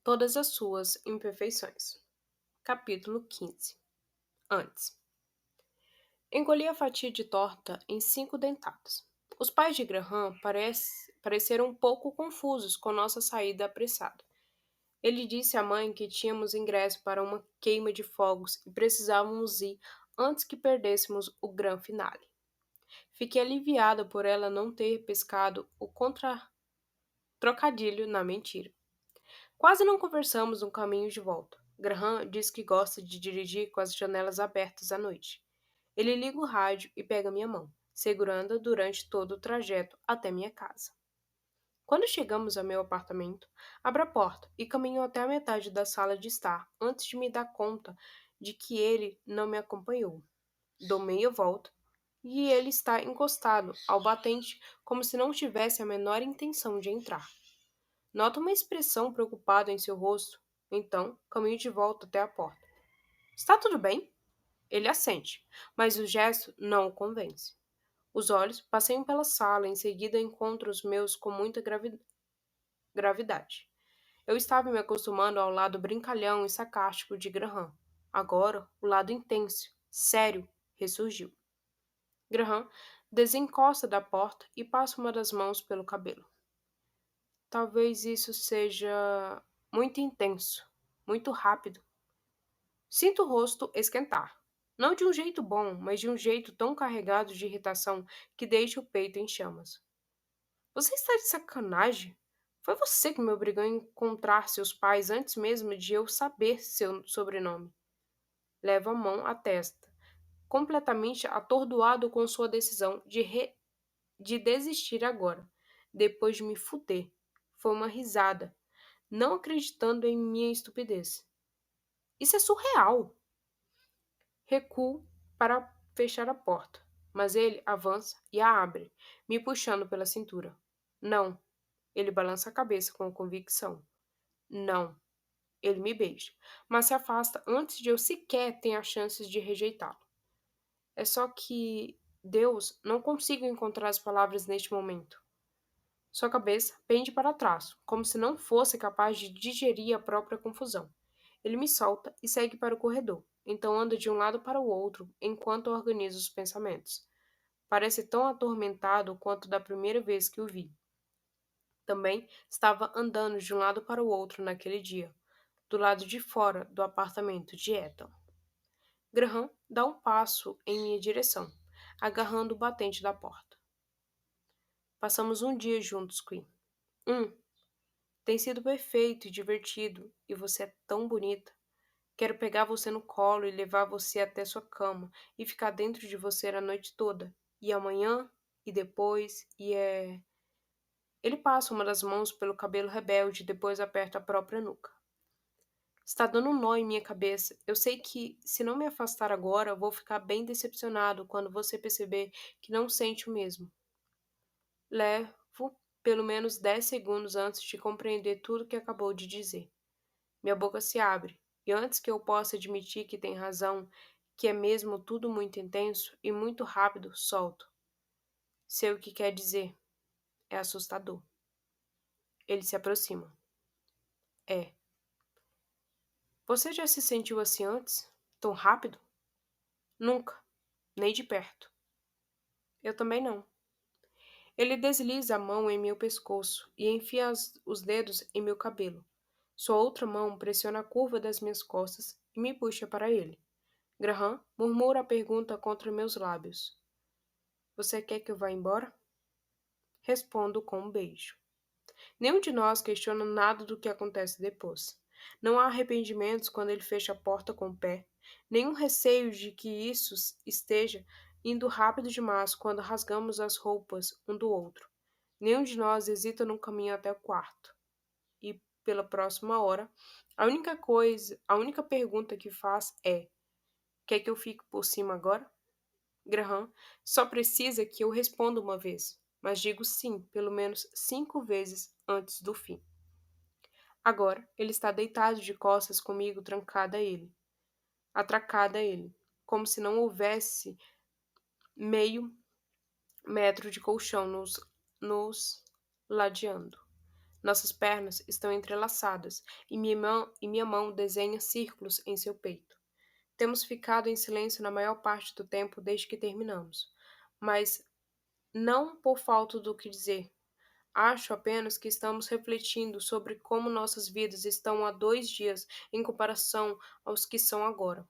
todas as suas imperfeições. Capítulo 15. Antes. Engoli a fatia de torta em 5 dentadas. Os pais de Graham pareceram um pouco confusos com nossa saída apressada. Ele disse à mãe que tínhamos ingresso para uma queima de fogos e precisávamos ir antes que perdêssemos o grande finale. Fiquei aliviada por ela não ter pescado o trocadilho na mentira. Quase não conversamos no caminho de volta. Graham diz que gosta de dirigir com as janelas abertas à noite. Ele liga o rádio e pega minha mão, segurando-a durante todo o trajeto até minha casa. Quando chegamos ao meu apartamento, abro a porta e caminho até a metade da sala de estar antes de me dar conta de que ele não me acompanhou. Dou meia volta e ele está encostado ao batente como se não tivesse a menor intenção de entrar. Noto uma expressão preocupada em seu rosto, então caminho de volta até a porta. Está tudo bem? Ele assente, mas o gesto não o convence. Os olhos passeiam pela sala, em seguida encontro os meus com muita gravidade. Eu estava me acostumando ao lado brincalhão e sarcástico de Graham. Agora, o lado intenso, sério, ressurgiu. Graham desencosta da porta e passa uma das mãos pelo cabelo. Talvez isso seja muito intenso, muito rápido. Sinto o rosto esquentar. Não de um jeito bom, mas de um jeito tão carregado de irritação que deixa o peito em chamas. Você está de sacanagem? Foi você que me obrigou a encontrar seus pais antes mesmo de eu saber seu sobrenome. Levo a mão à testa, completamente atordoado com sua decisão de desistir agora, depois de me fuder. Foi uma risada, não acreditando em minha estupidez. Isso é surreal! Recuo para fechar a porta, mas ele avança e a abre, me puxando pela cintura. Não. Ele balança a cabeça com convicção. Não. Ele me beija, mas se afasta antes de eu sequer ter as chances de rejeitá-lo. É só que, Deus, não consigo encontrar as palavras neste momento. Sua cabeça pende para trás, como se não fosse capaz de digerir a própria confusão. Ele me solta e segue para o corredor, então anda de um lado para o outro enquanto organiza os pensamentos. Parece tão atormentado quanto da primeira vez que o vi. Também estava andando de um lado para o outro naquele dia, do lado de fora do apartamento de Ethan. Graham dá um passo em minha direção, agarrando o batente da porta. Passamos um dia juntos, Queen. Tem sido perfeito e divertido, e você é tão bonita. Quero pegar você no colo e levar você até sua cama e ficar dentro de você a noite toda. E amanhã, e depois, e é. Ele passa uma das mãos pelo cabelo rebelde e depois aperta a própria nuca. Está dando um nó em minha cabeça. Eu sei que, se não me afastar agora, vou ficar bem decepcionado quando você perceber que não sente o mesmo. Levo pelo menos 10 segundos antes de compreender tudo que acabou de dizer. Minha boca se abre, e antes que eu possa admitir que tem razão, que é mesmo tudo muito intenso e muito rápido, solto. Sei o que quer dizer. É assustador. Ele se aproxima. É. Você já se sentiu assim antes? Tão rápido? Nunca. Nem de perto. Eu também não. Ele desliza a mão em meu pescoço e enfia os dedos em meu cabelo. Sua outra mão pressiona a curva das minhas costas e me puxa para ele. Graham murmura a pergunta contra meus lábios. Você quer que eu vá embora? Respondo com um beijo. Nenhum de nós questiona nada do que acontece depois. Não há arrependimentos quando ele fecha a porta com o pé, nenhum receio de que isso esteja indo rápido demais quando rasgamos as roupas um do outro. Nenhum de nós hesita no caminho até o quarto. E, pela próxima hora, a única pergunta que faz é: quer que eu fique por cima agora? Graham só precisa que eu responda uma vez, mas digo sim pelo menos 5 vezes antes do fim. Agora ele está deitado de costas comigo, atracada a ele, como se não houvesse meio metro de colchão nos ladeando. Nossas pernas estão entrelaçadas e minha mão desenha círculos em seu peito. Temos ficado em silêncio na maior parte do tempo desde que terminamos, mas não por falta do que dizer. Acho apenas que estamos refletindo sobre como nossas vidas estão há 2 dias em comparação aos que são agora.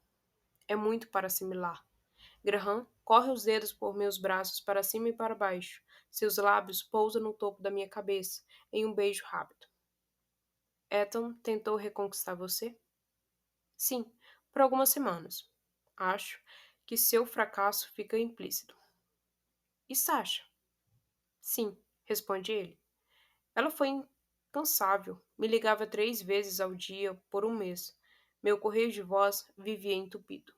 É muito para assimilar. Graham corre os dedos por meus braços para cima e para baixo. Seus lábios pousam no topo da minha cabeça em um beijo rápido. Ethan tentou reconquistar você? Sim, por algumas semanas. Acho que seu fracasso fica implícito. E Sasha? Sim, responde ele. Ela foi incansável. Me ligava 3 vezes ao dia por um mês. Meu correio de voz vivia entupido.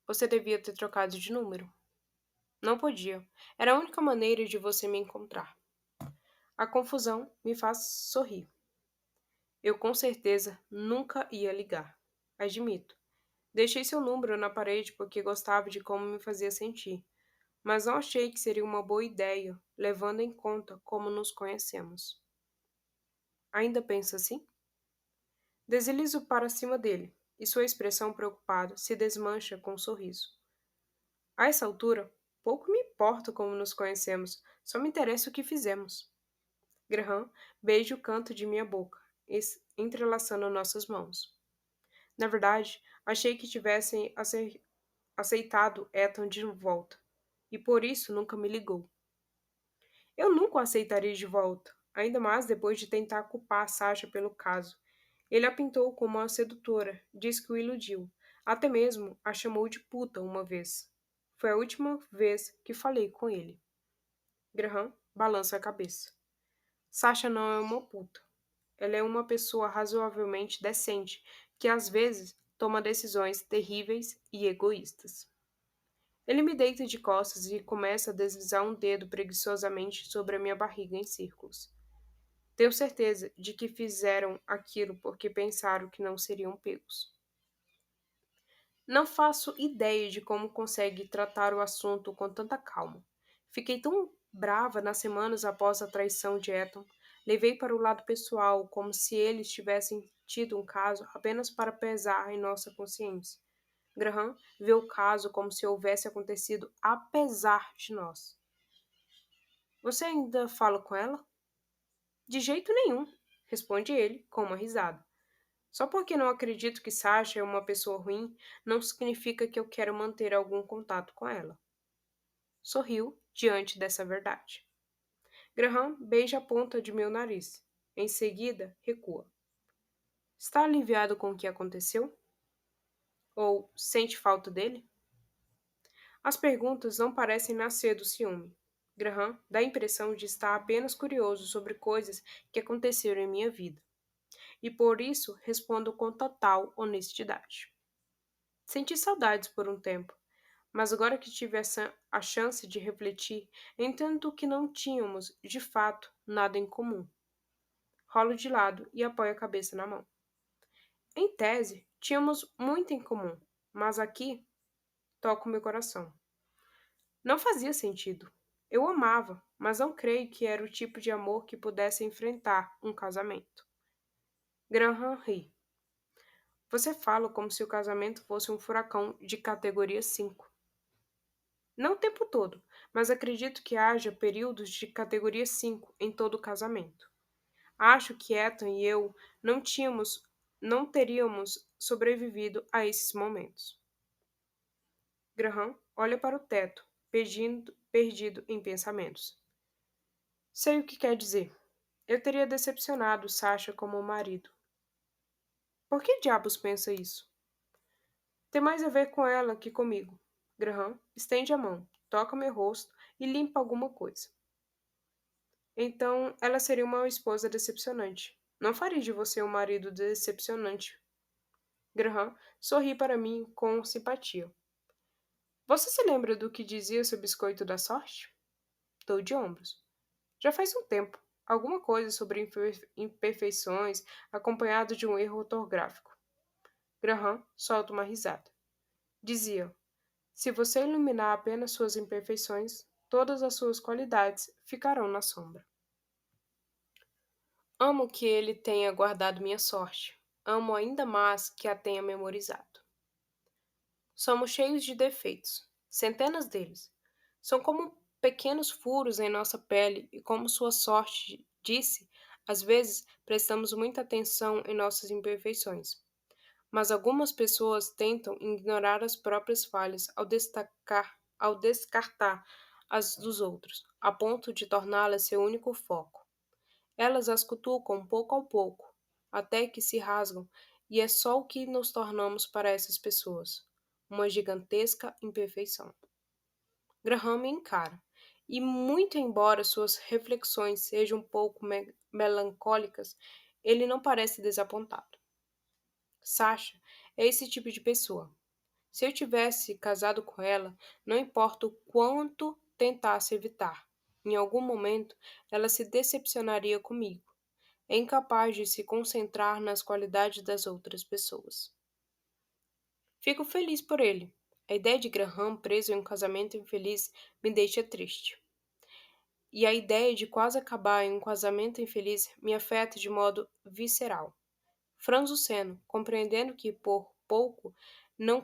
Você devia ter trocado de número. Não podia. Era a única maneira de você me encontrar. A confusão me faz sorrir. Eu com certeza nunca ia ligar. Admito. Deixei seu número na parede porque gostava de como me fazia sentir, mas não achei que seria uma boa ideia, levando em conta como nos conhecemos. Ainda pensa assim? Deslizo para cima dele, e sua expressão preocupada se desmancha com um sorriso. A essa altura, pouco me importa como nos conhecemos, só me interessa o que fizemos. Graham beija o canto de minha boca, entrelaçando nossas mãos. Na verdade, achei que tivessem aceitado Ethan de volta, e por isso nunca me ligou. Eu nunca o aceitaria de volta, ainda mais depois de tentar culpar Sasha pelo caso. Ele a pintou como uma sedutora, disse que o iludiu, até mesmo a chamou de puta uma vez. Foi a última vez que falei com ele. Graham balança a cabeça. Sasha não é uma puta. Ela é uma pessoa razoavelmente decente, que às vezes toma decisões terríveis e egoístas. Ele me deita de costas e começa a deslizar um dedo preguiçosamente sobre a minha barriga em círculos. Tenho certeza de que fizeram aquilo porque pensaram que não seriam pegos. Não faço ideia de como consegue tratar o assunto com tanta calma. Fiquei tão brava nas semanas após a traição de Eton. Levei para o lado pessoal, como se eles tivessem tido um caso apenas para pesar em nossa consciência. Graham vê o caso como se houvesse acontecido apesar de nós. Você ainda fala com ela? De jeito nenhum, responde ele com uma risada. Só porque não acredito que Sasha é uma pessoa ruim, não significa que eu quero manter algum contato com ela. Sorriu diante dessa verdade. Graham beija a ponta de meu nariz. Em seguida, recua. Está aliviado com o que aconteceu? Ou sente falta dele? As perguntas não parecem nascer do ciúme. Graham dá a impressão de estar apenas curioso sobre coisas que aconteceram em minha vida. E por isso respondo com total honestidade. Senti saudades por um tempo, mas agora que tive a chance de refletir, entendo que não tínhamos, de fato, nada em comum. Rolo de lado e apoio a cabeça na mão. Em tese, tínhamos muito em comum, mas aqui toco meu coração. Não fazia sentido. Eu amava, mas não creio que era o tipo de amor que pudesse enfrentar um casamento. Graham ri. Você fala como se o casamento fosse um furacão de categoria 5. Não o tempo todo, mas acredito que haja períodos de categoria 5 em todo o casamento. Acho que Ethan e eu não teríamos sobrevivido a esses momentos. Graham olha para o teto, perdido em pensamentos. Sei o que quer dizer. Eu teria decepcionado Sasha como marido. Por que diabos pensa isso? Tem mais a ver com ela que comigo. Graham estende a mão, toca meu rosto e limpa alguma coisa. Então, ela seria uma esposa decepcionante. Não faria de você um marido decepcionante. Graham sorri para mim com simpatia. Você se lembra do que dizia seu biscoito da sorte? Dou de ombros. Já faz um tempo. Alguma coisa sobre imperfeições acompanhado de um erro ortográfico. Graham solta uma risada. Dizia: se você iluminar apenas suas imperfeições, todas as suas qualidades ficarão na sombra. Amo que ele tenha guardado minha sorte. Amo ainda mais que a tenha memorizado. Somos cheios de defeitos, centenas deles. São como pequenos furos em nossa pele e, como sua sorte disse, às vezes prestamos muita atenção em nossas imperfeições. Mas algumas pessoas tentam ignorar as próprias falhas ao descartar as dos outros, a ponto de torná-las seu único foco. Elas as cutucam pouco a pouco, até que se rasgam, e é só o que nos tornamos para essas pessoas, uma gigantesca imperfeição. Graham me encara, e muito embora suas reflexões sejam um pouco melancólicas, ele não parece desapontado. Sasha é esse tipo de pessoa. Se eu tivesse casado com ela, não importa o quanto tentasse evitar, em algum momento ela se decepcionaria comigo. É incapaz de se concentrar nas qualidades das outras pessoas. Fico feliz por ele. A ideia de Graham preso em um casamento infeliz me deixa triste. E a ideia de quase acabar em um casamento infeliz me afeta de modo visceral. Franzo o seno, compreendendo que por pouco não,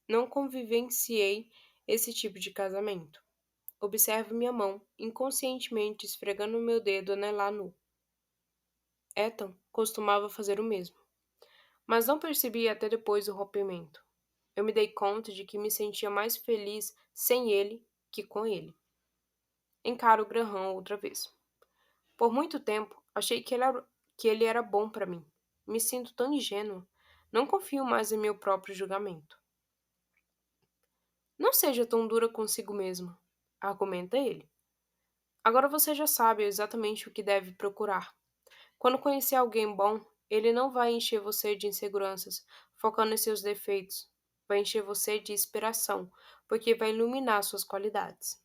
não convivenciei esse tipo de casamento. Observo minha mão, inconscientemente esfregando meu dedo anelar nu. Ethan costumava fazer o mesmo, mas não percebi até depois do rompimento. Eu me dei conta de que me sentia mais feliz sem ele que com ele. Encaro Graham outra vez. Por muito tempo, achei que ele era bom para mim. Me sinto tão ingênua. Não confio mais em meu próprio julgamento. Não seja tão dura consigo mesma, argumenta ele. Agora você já sabe exatamente o que deve procurar. Quando conhecer alguém bom, ele não vai encher você de inseguranças, focando em seus defeitos. Vai encher você de inspiração, porque vai iluminar suas qualidades.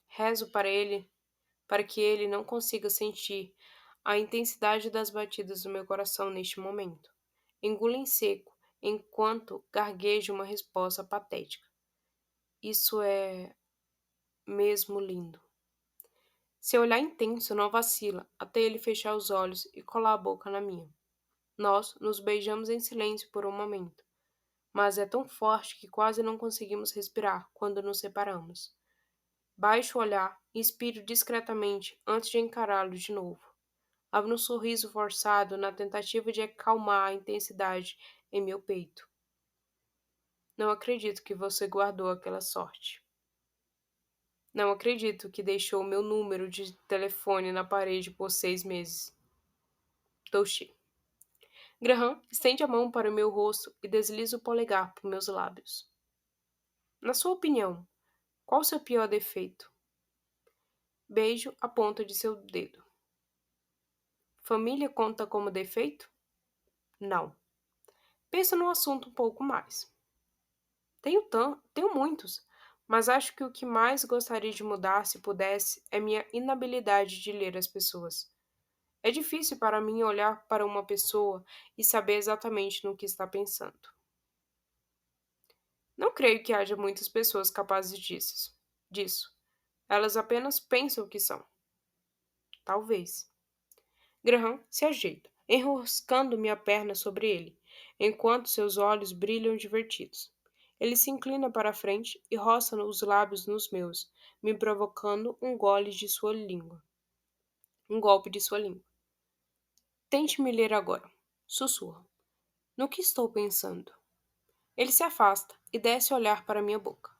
Rezo para ele, para que ele não consiga sentir a intensidade das batidas do meu coração neste momento. Engulo em seco, enquanto garguejo uma resposta patética. Isso é mesmo lindo. Seu olhar intenso não vacila até ele fechar os olhos e colar a boca na minha. Nós nos beijamos em silêncio por um momento, mas é tão forte que quase não conseguimos respirar quando nos separamos. Baixo o olhar e expiro discretamente antes de encará-lo de novo. Abro um sorriso forçado na tentativa de acalmar a intensidade em meu peito. Não acredito que você guardou aquela sorte. Não acredito que deixou meu número de telefone na parede por 6 meses. Touché. Graham estende a mão para o meu rosto e desliza o polegar por meus lábios. Na sua opinião, qual o seu pior defeito? Beijo a ponta de seu dedo. Família conta como defeito? Não. Penso no assunto um pouco mais. Tenho muitos, mas acho que o que mais gostaria de mudar, se pudesse, é minha inabilidade de ler as pessoas. É difícil para mim olhar para uma pessoa e saber exatamente no que está pensando. Não creio que haja muitas pessoas capazes disso. Elas apenas pensam o que são. Talvez. Graham se ajeita, enroscando minha perna sobre ele, enquanto seus olhos brilham divertidos. Ele se inclina para a frente e roça os lábios nos meus, me provocando um golpe de sua língua. Tente me ler agora. Sussurra. No que estou pensando? Ele se afasta e desce a olhar para minha boca.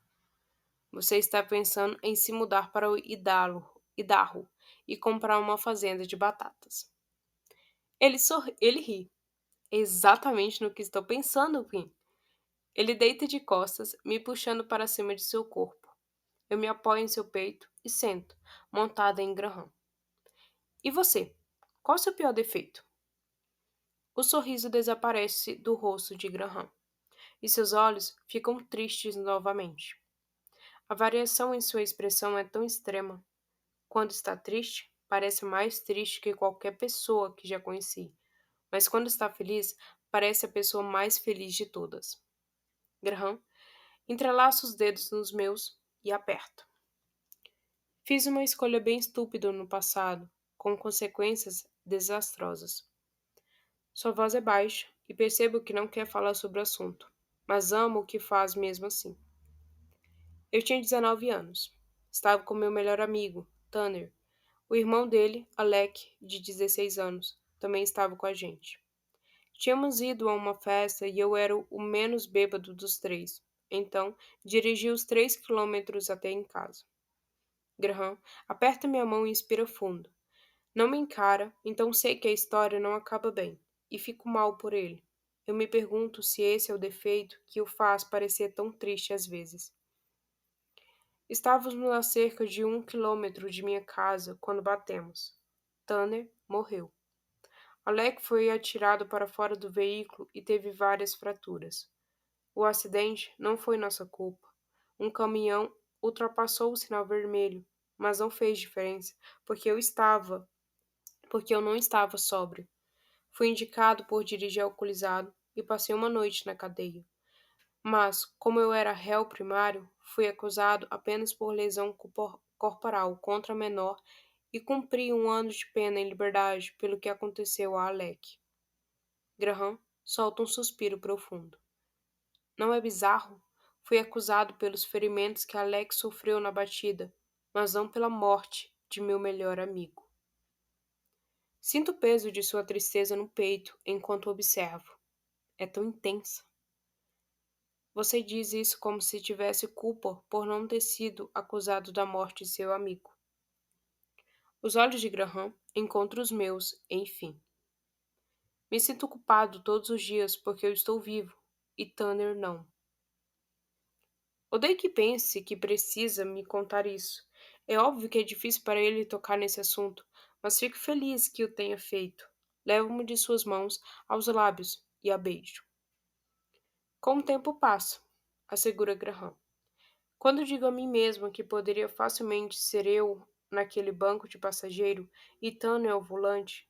Você está pensando em se mudar para o Idaho e comprar uma fazenda de batatas. Ele ri. Exatamente no que estou pensando, Vin. Ele deita de costas, me puxando para cima de seu corpo. Eu me apoio em seu peito e sento, montada em Graham. E você? Qual o seu pior defeito? O sorriso desaparece do rosto de Graham, e seus olhos ficam tristes novamente. A variação em sua expressão é tão extrema. Quando está triste, parece mais triste que qualquer pessoa que já conheci, mas quando está feliz, parece a pessoa mais feliz de todas. Graham entrelaça os dedos nos meus e aperta. Fiz uma escolha bem estúpida no passado. com consequências desastrosas. Sua voz é baixa e percebo que não quer falar sobre o assunto, mas amo o que faz mesmo assim. Eu tinha 19 anos. Estava com meu melhor amigo, Tanner. O irmão dele, Alec, de 16 anos, também estava com a gente. Tínhamos ido a uma festa e eu era o menos bêbado dos três. Então, dirigi os 3 quilômetros até em casa. Graham aperta minha mão e inspira fundo. Não me encara, então sei que a história não acaba bem, e fico mal por ele. Eu me pergunto se esse é o defeito que o faz parecer tão triste às vezes. Estávamos a cerca de 1 quilômetro de minha casa quando batemos. Tanner morreu. Alec foi atirado para fora do veículo e teve várias fraturas. O acidente não foi nossa culpa. Um caminhão ultrapassou o sinal vermelho, mas não fez diferença, porque eu não estava sóbrio. Fui indicado por dirigir alcoolizado e passei uma noite na cadeia. Mas, como eu era réu primário, fui acusado apenas por lesão corporal contra menor e cumpri 1 ano de pena em liberdade pelo que aconteceu a Alec. Graham solta um suspiro profundo. Não é bizarro? Fui acusado pelos ferimentos que Alec sofreu na batida, mas não pela morte de meu melhor amigo. Sinto o peso de sua tristeza no peito enquanto observo. É tão intensa. Você diz isso como se tivesse culpa por não ter sido acusado da morte de seu amigo. Os olhos de Graham encontram os meus, enfim. Me sinto culpado todos os dias porque eu estou vivo, e Tanner não. Odeio que pense que precisa me contar isso. É óbvio que é difícil para ele tocar nesse assunto, mas fico feliz que o tenha feito. Levo-me de suas mãos aos lábios e a beijo. Com o tempo passa, assegura Graham. Quando digo a mim mesma que poderia facilmente ser eu naquele banco de passageiro e Tanner ao volante,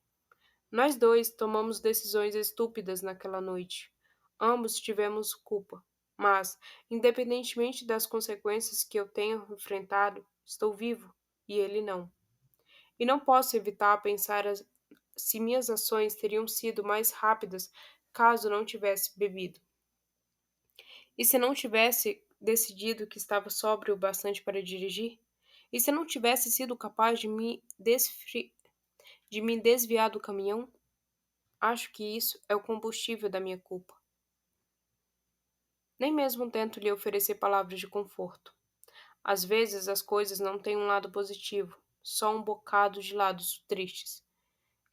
nós dois tomamos decisões estúpidas naquela noite. Ambos tivemos culpa, mas, independentemente das consequências que eu tenho enfrentado, estou vivo e ele não. E não posso evitar pensar se minhas ações teriam sido mais rápidas caso não tivesse bebido. E se não tivesse decidido que estava sóbrio o bastante para dirigir? E se não tivesse sido capaz de me desviar do caminhão? Acho que isso é o combustível da minha culpa. Nem mesmo tento lhe oferecer palavras de conforto. Às vezes as coisas não têm um lado positivo, só um bocado de lados tristes.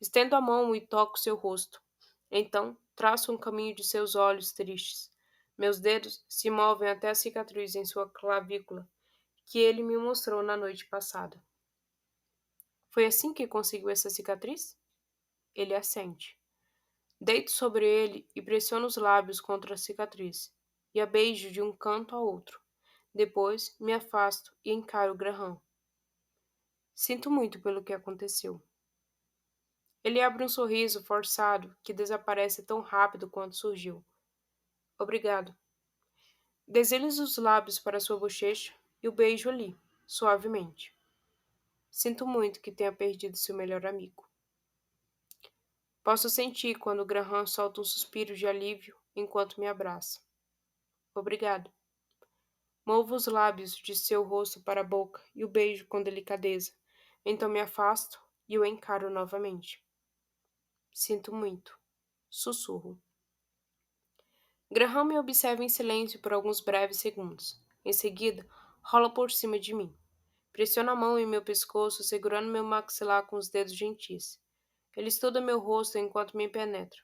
Estendo a mão e toco seu rosto. Então, traço um caminho de seus olhos tristes. Meus dedos se movem até a cicatriz em sua clavícula, que ele me mostrou na noite passada. Foi assim que conseguiu essa cicatriz? Ele assente. Deito sobre ele e pressiono os lábios contra a cicatriz, e a beijo de um canto a outro. Depois me afasto e encaro Graham. Sinto muito pelo que aconteceu. Ele abre um sorriso forçado que desaparece tão rápido quanto surgiu. Obrigado. Deslizo os lábios para sua bochecha e o beijo ali, suavemente. Sinto muito que tenha perdido seu melhor amigo. Posso sentir quando Graham solta um suspiro de alívio enquanto me abraça. Obrigado. Movo os lábios de seu rosto para a boca e o beijo com delicadeza. Então me afasto e o encaro novamente. Sinto muito. Sussurro. Graham me observa em silêncio por alguns breves segundos. Em seguida, rola por cima de mim. Pressiona a mão em meu pescoço, segurando meu maxilar com os dedos gentis. Ele estuda meu rosto enquanto me penetra,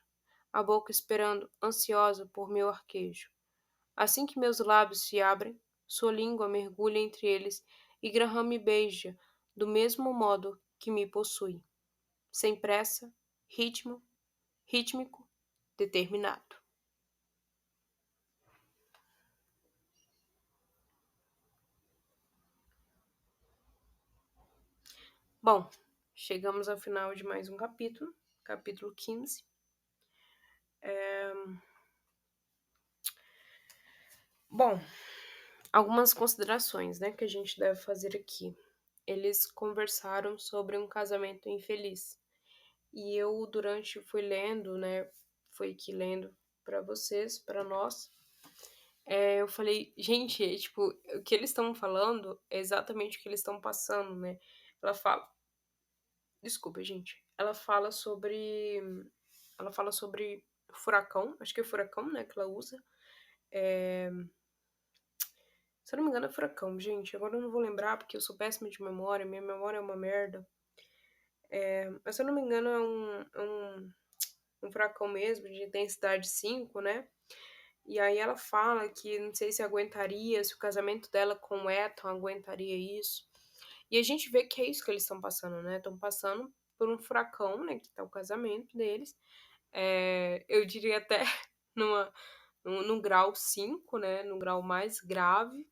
a boca esperando, ansiosa por meu arquejo. Assim que meus lábios se abrem, sua língua mergulha entre eles e Graham me beija do mesmo modo que me possui. Sem pressa, rítmico, determinado. Bom, chegamos ao final de mais um capítulo, capítulo 15. Bom, algumas considerações, né, que a gente deve fazer aqui. eles conversaram sobre um casamento infeliz. E eu, durante fui lendo, né, fui aqui lendo pra vocês, pra nós, eu falei: "Gente, tipo, o que eles estão falando é exatamente o que eles estão passando", né. Ela fala Desculpa, gente. Ela fala sobre furacão, acho que é furacão, né, que ela usa. Eh, Se eu não me engano é furacão, gente, agora eu não vou lembrar, porque eu sou péssima de memória, minha memória é uma merda. Mas se eu não me engano é um furacão mesmo, de intensidade 5, né. E aí ela fala que não sei se aguentaria, se o casamento dela com o Ethan aguentaria isso. E a gente vê que é isso que eles estão passando, né, estão passando por um furacão, né, que tá o casamento deles. Eu diria até numa num grau 5, né, no grau mais grave,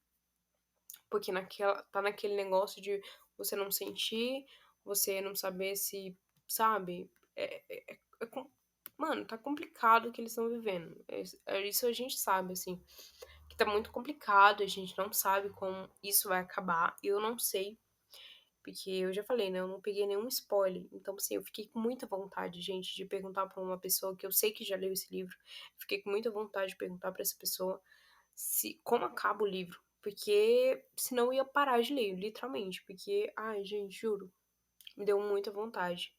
porque naquele negócio de você não sentir, você não saber se, sabe, é com mano, tá complicado o que eles estão vivendo. Isso a gente sabe, assim, que tá muito complicado, a gente não sabe como isso vai acabar, eu não sei, porque eu já falei, né, eu não peguei nenhum spoiler, então, assim, eu fiquei com muita vontade, gente, de perguntar pra uma pessoa que eu sei que já leu esse livro, fiquei com muita vontade de perguntar pra essa pessoa se como acaba o livro, porque senão eu ia parar de ler, literalmente, porque, ai, gente, juro, me deu muita vontade,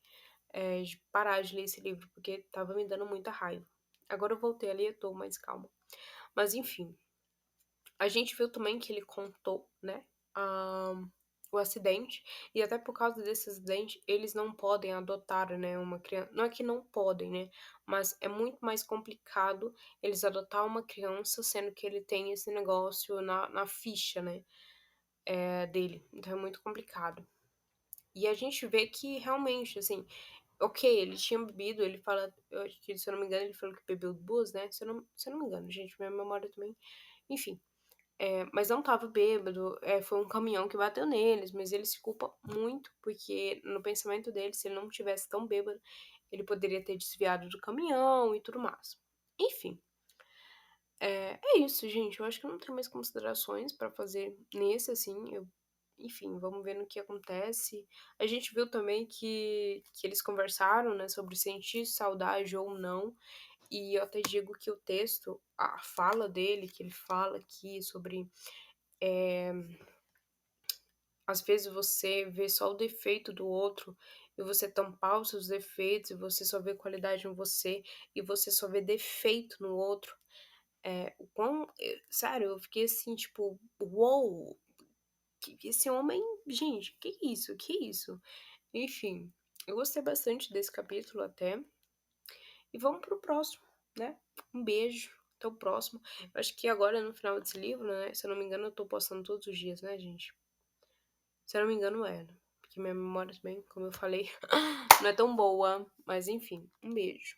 de parar de ler esse livro, porque estava me dando muita raiva. Agora eu voltei a ler, eu tô mais calma. Mas enfim, a gente viu também que ele contou, né, hã, o acidente, e até por causa desse acidente, eles não podem adotar, né, uma criança. Não é que não podem, né, mas é muito mais complicado eles adotar uma criança, sendo que ele tem esse negócio na ficha, né, dele, então é muito complicado. E a gente vê que realmente, assim, ok, ele tinha bebido, ele fala, eu acho que se eu não me engano ele falou que bebeu 2, né, se eu não me engano, gente, minha memória também, enfim. Mas não estava bêbado, foi um caminhão que bateu neles, mas ele se culpa muito, porque no pensamento dele, se ele não tivesse tão bêbado, ele poderia ter desviado do caminhão e tudo mais. Enfim, é isso, gente. Eu acho que eu não tenho mais considerações pra fazer nesse, assim. Enfim, vamos ver no que acontece. A gente viu também que eles conversaram, né, sobre sentir saudade ou não. E eu até digo que o texto, a fala dele, que ele fala aqui sobre às vezes você vê só o defeito do outro e você tampar os seus defeitos e você só vê qualidade em você e você só vê defeito no outro. O quão, sério, eu fiquei assim, tipo, uou, que esse homem, gente, que isso, que isso? Enfim, eu gostei bastante desse capítulo até. E vamos pro próximo, né? Um beijo, até o próximo. Eu acho que agora no final desse livro, né? Se eu não me engano, eu tô postando todos os dias, né, gente? Se eu não me engano, era. Porque minha memória também, como eu falei, não é tão boa. Mas enfim, um beijo.